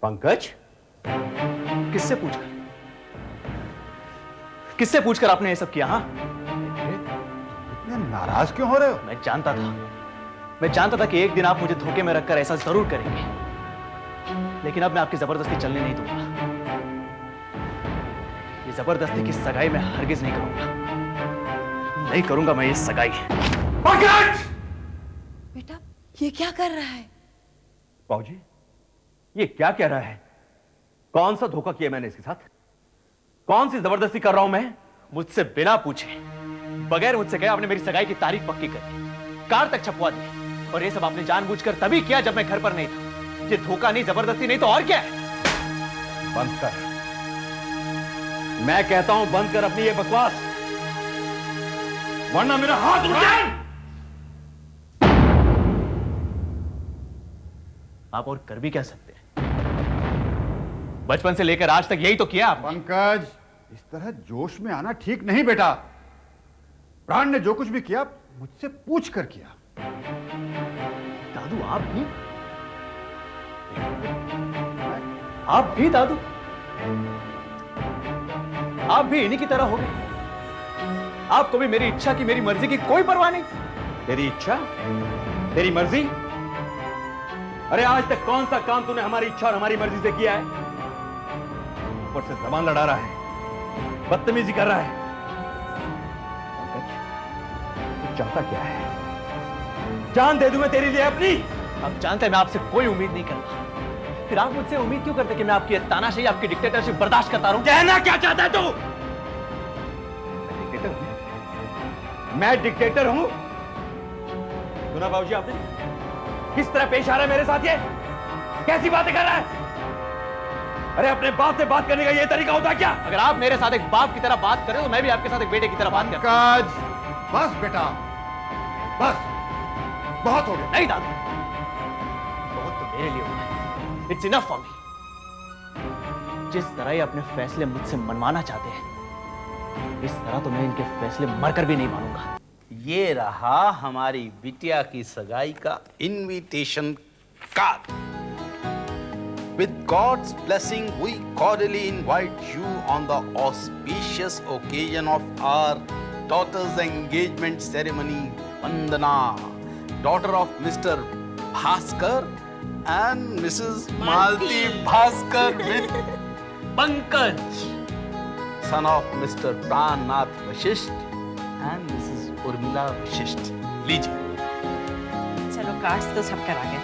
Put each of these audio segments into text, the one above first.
पंकज, किससे पूछकर किससे पूछकर आपने ये सब किया? हाँ, इतने नाराज क्यों हो रहे हो? मैं जानता था कि एक दिन आप मुझे धोखे में रखकर ऐसा जरूर करेंगे, लेकिन अब मैं आपकी जबरदस्ती चलने नहीं दूंगा। ये जबरदस्ती की सगाई मैं हरगिज नहीं करूंगा मैं ये सगाई। पंकज! बेटा, ये क्या कर रहा है? बाबूजी, ये क्या कह रहा है? कौन सा धोखा किया मैंने इसके साथ? कौन सी जबरदस्ती कर रहा हूं मैं? मुझसे बिना पूछे, बगैर मुझसे कहे आपने मेरी सगाई की तारीख पक्की कर दी, कार तक छपवा दी, और ये सब आपने जानबूझकर तभी किया जब मैं घर पर नहीं था। ये धोखा नहीं, जबरदस्ती नहीं तो और क्या है? बंद कर। मैं कहता हूं बंद कर अपनी ये बकवास, वरना मेरा हाथ उठ जाए। आप और कर भी क्या सकते हैं? बचपन से लेकर आज तक यही तो किया आपने। पंकज, इस तरह जोश में आना ठीक नहीं बेटा। प्राण ने जो कुछ भी किया मुझसे पूछ कर किया। दादू, आप भी दादू, आप भी इन्हीं की तरह हो गए। आपको भी मेरी इच्छा की, मेरी मर्जी की कोई परवाह नहीं। तेरी इच्छा, तेरी मर्जी? अरे आज तक कौन सा काम तूने हमारी इच्छा और हमारी मर्जी से किया है? ऊपर से जबान लड़ा रहा है, बदतमीजी कर रहा है। तू चाहता क्या है? जान दे दूं मैं तेरे लिए अपनी? आप जानते हैं मैं आपसे कोई उम्मीद नहीं करता, फिर आप मुझसे उम्मीद क्यों करते कि मैं आपकी तानाशाही, आपकी डिक्टेटरशिप बर्दाश्त करता रहूं? कहना क्या चाहता है तू? मैं डिक्टेटर हूं? सुना बाबूजी आपने किस तरह पेश आ रहा है मेरे साथ? ये कैसी बातें कर रहा है? अरे अपने बाप से बात करने का ये तरीका होता है क्या? अगर आप मेरे साथ एक बाप की तरह बात करें तो मैं भी आपके साथ एक बेटे की तरह बात करता काज, बस बेटा, बस, बहुत हो गया। नहीं दादू, बहुत तो मेरे लिए हो गया। It's enough for me. जिस तरह ये अपने फैसले मुझसे मनवाना चाहते हैं, इस तरह तो मैं इनके फैसले मरकर भी नहीं मानूंगा। ये रहा हमारी बिटिया की सगाई का invitation card. With God's blessing, we cordially invite you on the auspicious occasion of our daughter's engagement ceremony, Vandana, daughter of Mr. Bhaskar and Mrs. Malti Bhaskar with Pankaj, son of Mr. Prannath Vashisht and Mrs. Urmila Vashisht. लीजिए। चलो, cards तो सब करा गए।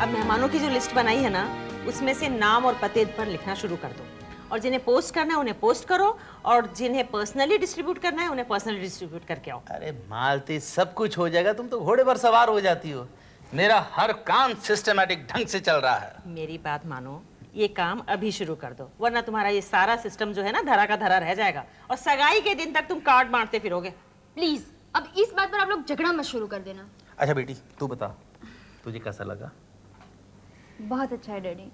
अब मेहमानों की जो लिस्ट बनाई है ना, उसमें से नाम और पते पर लिखना शुरू कर दो, और जिन्हें पोस्ट करना है उन्हें पोस्ट करो, और जिन्हें पर्सनली डिस्ट्रीब्यूट करना है उन्हें पर्सनली डिस्ट्रीब्यूट करके आओ। अरे मालती, सब कुछ हो जाएगा, तुम तो घोड़े पर सवार हो जाती हो। मेरा हर काम सिस्टमैटिक ढंग से चल रहा है। मेरी बात मानो, ये काम अभी शुरू कर दो, वरना तुम्हारा ये सारा सिस्टम जो है ना, धरा का धरा रह जाएगा, और सगाई के दिन तक तुम कार्ड बांटते फिरोगे। प्लीज अब इस बात पर आप लोग झगड़ा मत शुरू कर देना। अच्छा बेटी, तू बता, तुझे कैसा लगा? बहुत अच्छा है डैडी।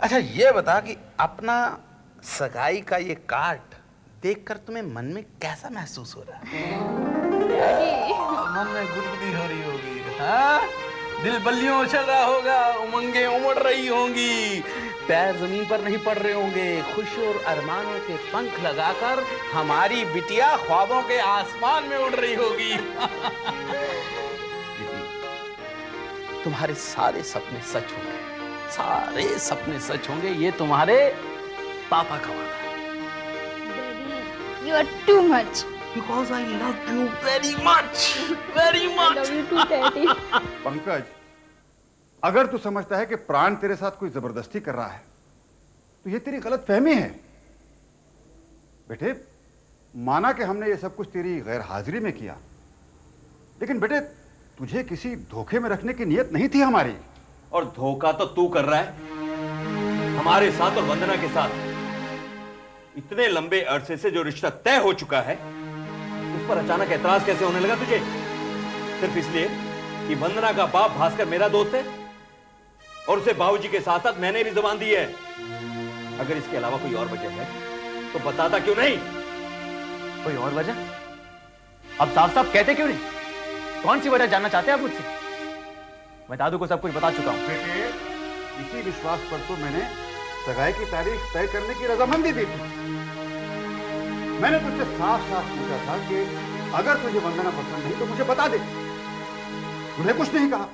अच्छा ये बता कि अपना सगाई का ये कार्ड देखकर तुम्हें मन में कैसा महसूस हो रहा है? मन में गुदगुदी हो रही होगी, हाँ? दिल बल्लियों उछल रहा होगा, उमंगें उमड़ रही होंगी, पैर जमीन पर नहीं पड़ रहे होंगे, खुशी और अरमानों के पंख लगाकर हमारी बिटिया ख्वाबों के आसमान में उड़ रही होगी। तुम्हारे सारे सपने सच होंगे, सारे सपने सच होंगे, ये तुम्हारे पापा का वादा है। Daddy, you are too much. Because I love you very much, very much. Love you too daddy. Pankaj, अगर तू समझता है कि प्राण तेरे साथ कोई जबरदस्ती कर रहा है, तो ये तेरी गलत फहमी है। बेटे, माना कि हमने ये सब कुछ तेरी गैर हाजिरी में किया, लेकिन बेटे तुझे किसी धोखे में रखने की नियत नहीं थी हमारी। और धोखा तो तू कर रहा है हमारे साथ और वंदना के साथ। इतने लंबे अरसे से जो रिश्ता तय हो चुका है, उस पर अचानक एतराज कैसे होने लगा तुझे? सिर्फ इसलिए कि वंदना का बाप भास्कर मेरा दोस्त है और उसे बाबूजी के साथ साथ मैंने भी जुबान दी है। अगर इसके अलावा कोई और वजह है तो बताता क्यों नहीं? कोई और वजह? अब साफ साफ कहते क्यों नहीं? कौन सी वजह जानना चाहते हैं आप मुझसे? मैं दादू को सब कुछ बता चुका हूं। बेटे, इसी विश्वास पर तो मैंने सगाई की तारीख तय करने की रजामंदी दी थी। मैंने तुझसे साफ साफ पूछा था कि अगर तुझे वंदना पसंद नहीं तो मुझे बता दे। तूने कुछ नहीं कहा।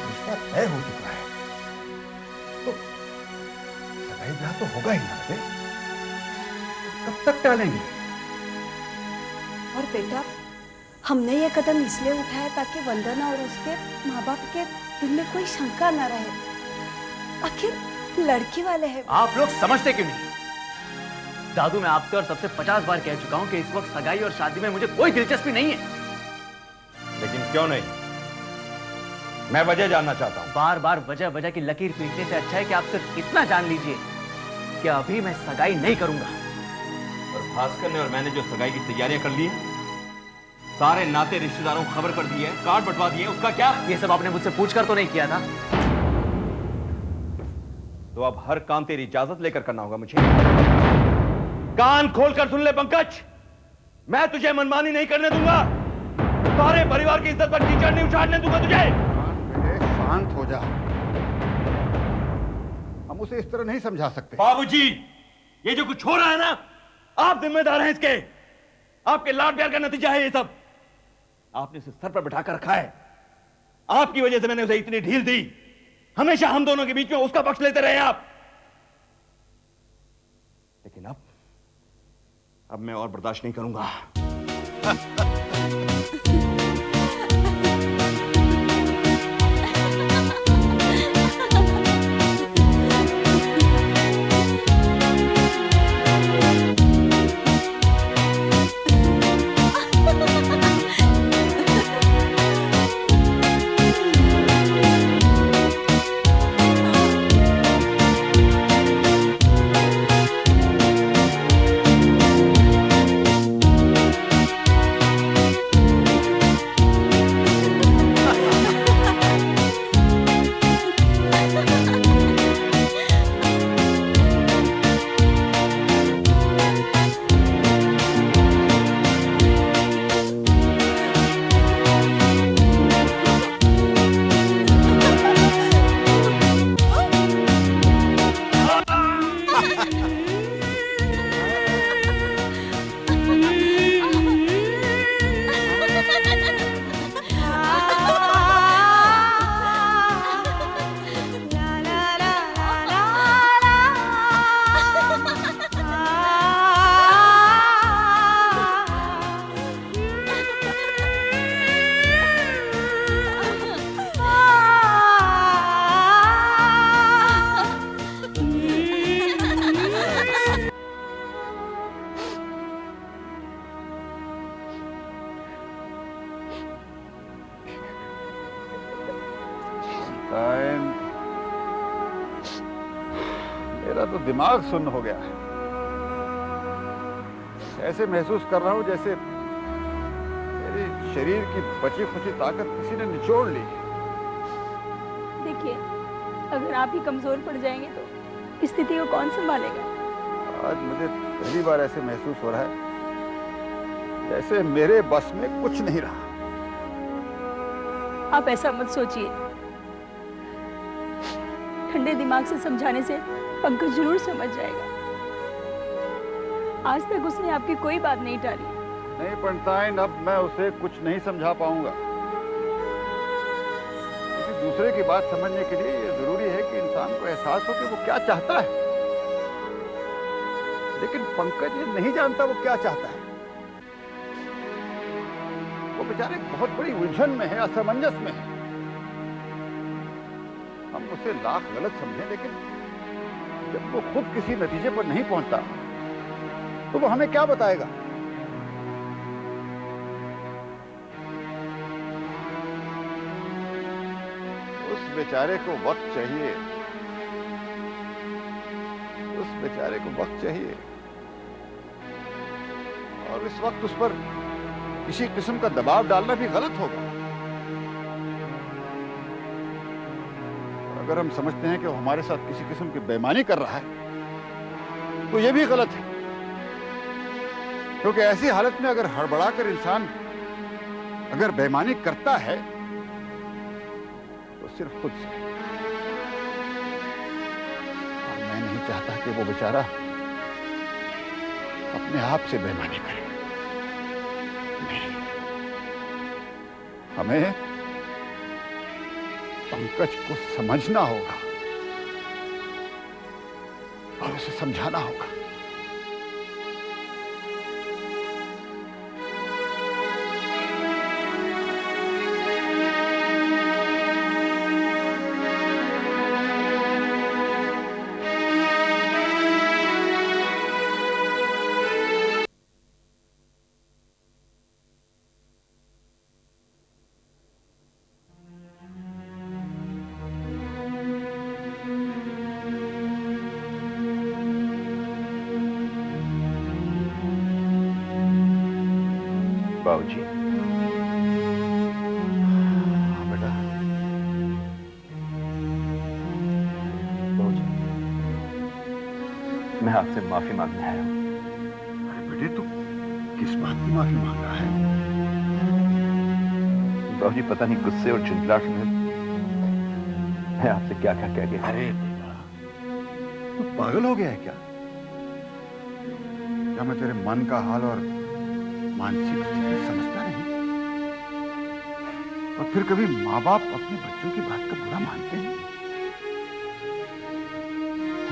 रिश्ता तय हो चुका है तो सगाई ब्याह तो होगा ही ना बेटे। कब तक टालेंगे? और बेटा, हमने ये कदम इसलिए उठाया ताकि वंदना और उसके माँ बाप के दिल में कोई शंका न रहे। आखिर लड़की वाले हैं। आप लोग समझते क्यों नहीं? दादू, मैं आपसे और सबसे 50 बार कह चुका हूं कि इस वक्त सगाई और शादी में मुझे कोई दिलचस्पी नहीं है। लेकिन क्यों नहीं? मैं वजह जानना चाहता हूं। बार बार वजह वजह की लकीर पीटने से अच्छा है कि आप सिर्फ इतना जान लीजिए कि अभी मैं सगाई नहीं करूंगा। और भास्कर ने और मैंने जो सगाई की तैयारियां कर ली हैं, सारे नाते रिश्तेदारों को खबर कर दी है, कार्ड बंटवा दिए, उसका क्या? ये सब आपने मुझसे पूछकर तो नहीं किया था। तो अब हर काम तेरी इजाजत लेकर करना होगा मुझे। कान खोलकर सुन ले पंकज, मैं तुझे मनमानी नहीं करने दूंगा। सारे परिवार की इज्जत पर कीचड़ नहीं उछालने दूंगा तुझे। बेटे शांत हो जा। हम उसे इस तरह नहीं समझा सकते। बाबूजी, ये जो कुछ हो रहा है ना, आप जिम्मेदार हैं इसके। आपके लाड प्यार का नतीजा है ये सब। आपने उसे सर पर बिठा कर रखा है। आपकी वजह से मैंने उसे इतनी ढील दी। हमेशा हम दोनों के बीच में उसका पक्ष लेते रहे आप। लेकिन अब मैं और बर्दाश्त नहीं करूंगा। मेरा तो दिमाग सुन्न हो गया है। ऐसे महसूस कर रहा हूं जैसे मेरे शरीर की बची खुची ताकत किसी ने निचोड़ ली। देखिए, अगर आप ही कमजोर पड़ जाएंगे तो इस स्थिति को कौन संभालेगा? आज मुझे पहली बार ऐसे महसूस हो रहा है जैसे मेरे बस में कुछ नहीं रहा। आप ऐसा मत सोचिए। ठंडे दिमाग से समझाने से पंकज जरूर समझ जाएगा। आज तक उसने आपकी कोई बात नहीं टाली। नहीं पंडिताइन, अब मैं उसे कुछ नहीं समझा पाऊंगा। किसी दूसरे की बात समझने के लिए ये जरूरी है कि इंसान को एहसास हो कि वो क्या चाहता है। लेकिन पंकज ये नहीं जानता वो क्या चाहता है। वो बेचारे बहुत बड़ी उलझन में है, असमंजस में है। हम उसे लाख गलत समझें, लेकिन जब वो खुद किसी नतीजे पर नहीं पहुंचता तो वो हमें क्या बताएगा? उस बेचारे को वक्त चाहिए। उस बेचारे को वक्त चाहिए और इस वक्त उस पर किसी किस्म का दबाव डालना भी गलत होगा। अगर हम समझते हैं कि वो हमारे साथ किसी किस्म की बेईमानी कर रहा है तो यह भी गलत है, क्योंकि ऐसी हालत में अगर हड़बड़ाकर इंसान अगर बेईमानी करता है तो सिर्फ खुद से। और मैं नहीं चाहता कि वो बेचारा अपने आप से बेईमानी करे। नहीं, हमें पंकज को समझना होगा और उसे समझाना होगा। बाबूजी, हाँ बेटा। बाबूजी, मैं आपसे माफी मांगने आया हूं। अरे बेटे, तू किस बात की माफी मांग रहा है? बाबूजी, पता नहीं गुस्से और चिंतलाट में मैं आपसे क्या क्या कह गया। अरे बेटा, तू पागल हो गया है क्या? क्या मैं तेरे मन का हाल और मानसिक स्थिति समझता नहीं? और फिर कभी माँ बाप अपने बच्चों की बात का बुरा मानते हैं।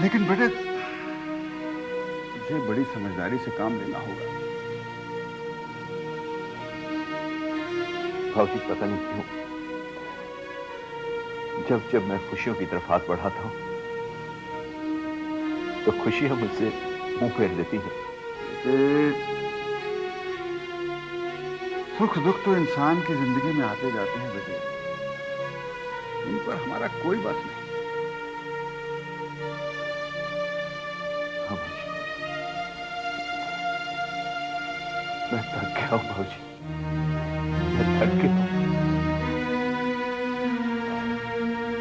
लेकिन बेटे, तुझे बड़ी समझदारी से काम लेना होगा। बाबूजी, पता नहीं क्यों जब जब मैं खुशियों की तरफ हाथ बढ़ाता हूं तो खुशियां मुझसे मुंह फेर लेती हैं। सुख दुख तो इंसान की जिंदगी में आते जाते हैं बेटे, इन पर हमारा कोई बस नहीं। हाँ बाबूजी, मैं थक गया हूं बाबूजी, मैं थक गया हूं।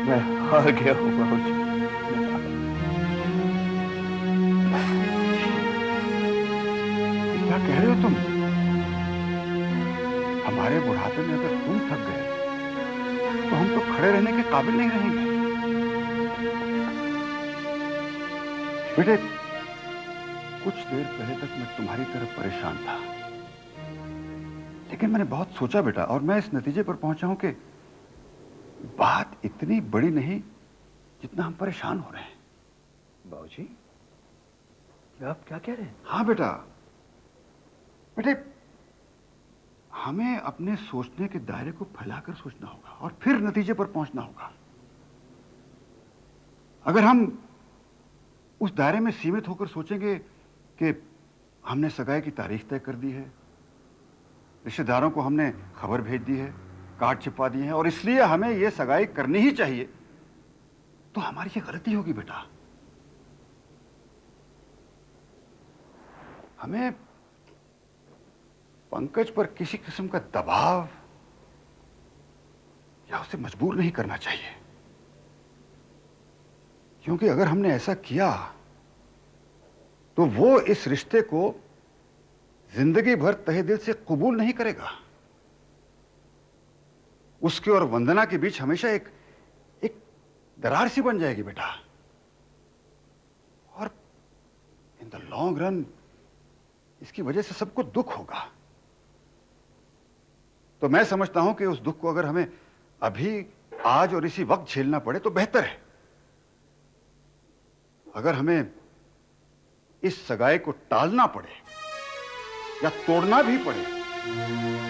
मैं हार गया हूं बाबूजी। क्या कह रहे हो तुम? हमारे बुढ़ापे में अगर तुम थक गए तो हम तो खड़े रहने के काबिल नहीं रहेंगे। बेटे, कुछ देर पहले तक मैं तुम्हारी तरफ परेशान था, लेकिन मैंने बहुत सोचा बेटा, और मैं इस नतीजे पर पहुंचा हूं कि बात इतनी बड़ी नहीं जितना हम परेशान हो रहे हैं। बाबूजी, क्या आप क्या कह रहे हैं? हाँ बेटा, बेटे, हमें अपने सोचने के दायरे को फैलाकर सोचना होगा और फिर नतीजे पर पहुंचना होगा। अगर हम उस दायरे में सीमित होकर सोचेंगे कि हमने सगाई की तारीख तय कर दी है, रिश्तेदारों को हमने खबर भेज दी है, कार्ड छिपा दिए हैं और इसलिए हमें यह सगाई करनी ही चाहिए, तो हमारी ये गलती होगी बेटा। हमें पंकज पर किसी किस्म का दबाव या उसे मजबूर नहीं करना चाहिए, क्योंकि अगर हमने ऐसा किया तो वो इस रिश्ते को जिंदगी भर तहे दिल से कबूल नहीं करेगा। उसके और वंदना के बीच हमेशा एक दरार सी बन जाएगी बेटा, और इन द लॉन्ग रन इसकी वजह से सबको दुख होगा। तो मैं समझता हूं कि उस दुख को अगर हमें अभी, आज और इसी वक्त झेलना पड़े तो बेहतर है। अगर हमें इस सगाई को टालना पड़े या तोड़ना भी पड़े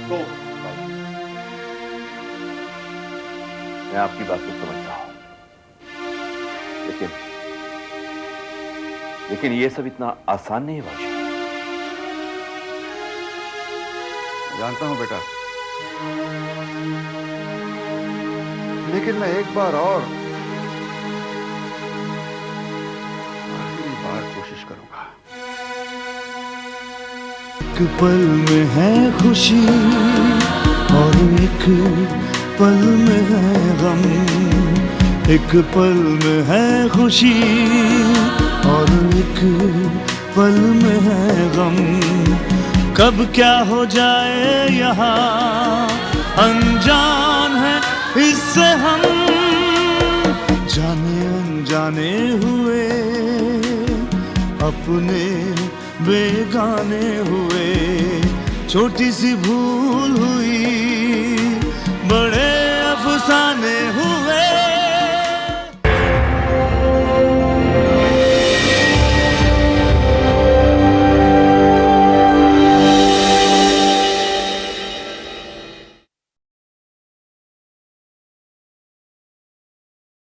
तो मैं आपकी बात को समझ रहा हूं, लेकिन ये सब इतना आसान नहीं है बाबूजी। जानता हूं बेटा, लेकिन मैं एक बार और आखिरी बार कोशिश करूंगा। एक पल में है खुशी और एक पल में है गम, एक पल में है खुशी और एक पल में है गम। कब क्या हो जाए यहाँ अनजान है इससे हम। जाने हुए, अपने बेगाने हुए। छोटी सी भूल हुई, बड़े अफसाने हुए।